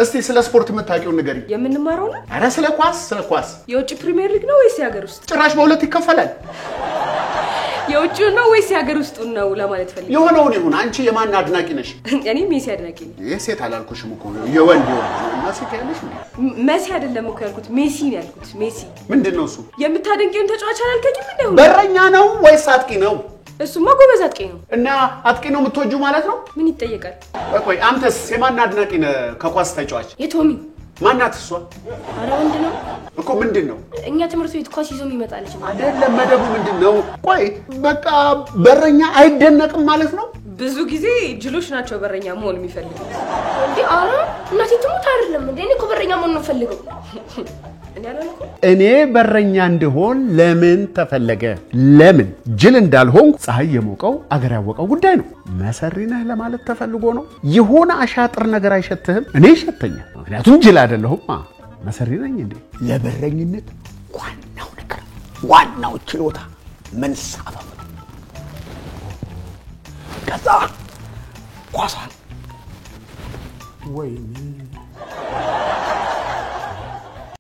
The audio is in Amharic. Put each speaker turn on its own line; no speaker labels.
እስቲ ስለ ስፖርት መታቂው ንገሪ
የምንማረው ነው
አረ ስለ ኳስ
የውጭ ፕሪሚየር ሊግ ነው ወይስ የሀገር ውስጥ
ጭራሽ በሁለት ይከፈላል
የውጭ ነው ወይስ የሀገር ውስጥ ነው ለማለት ፈልጌ
የሆነውን ይሁን አንቺ የማን አድናቂ ነሽ
እኔ ሜሲ አድናቂ ነኝ
የሴት አላልኩሽም እኮ የወንድ ሜሲ ካለሽ
ሜሲ አይደለም እኮ ያልኩት ሜሲ ነው ያልኩት ሜሲ
ምንድነው እሱ
የምታደንቂውን ተጫዋች አላልከኝም እንደው
በረኛ ነው ወይስ አጥቂ ነው
እሱማ ጎበዝ አጥቂ ነው
እና አጥቂ ነው የምትወጂው ማለት ነው
ምን ይጠየቃል
ቆይ አንተስ የማን አድናቂ ነህ ከኳስ ተጫዋች
የቶሚ
ማናት እሷ
አረ ወንድ ነው
እኮ ምንድነው
እኛ ትምህርት ቤት ኳስ ይዞ የሚመጣልሽ
አይደለም መደቡ ምንድነው ቆይ በቃ በረኛ አይደነቅም ማለት ነው
ብዙ ጊዜ ጅሎች ናቸው በረኛ መሆን የሚፈልጉት
እንዴ አረ እናቴ ትሙት አይደለም እንዴ እኔ እኮ በረኛ መሆን ነው ፈልገው
እኔ በረኛ እንደሆን ለምን ተፈለገ ለምን ጅል እንዳልሆን ፀሐይ የሞቀው አገር ያወቀው ጉዳይ ነው መሰሪ ነህ ለማለት ተፈልጎ ነው የሆነ አሻጥር ነገር አይሸትህም እኔ ይሸተኛል ምክንያቱም ጅል አይደለሁም መሰሪ ነኝ እንዴ ለበረኝነት ዋናው ነገር ዋናው ችሎታ መንሳፈፍ ነው ከዛ ኳሷን ወይኔ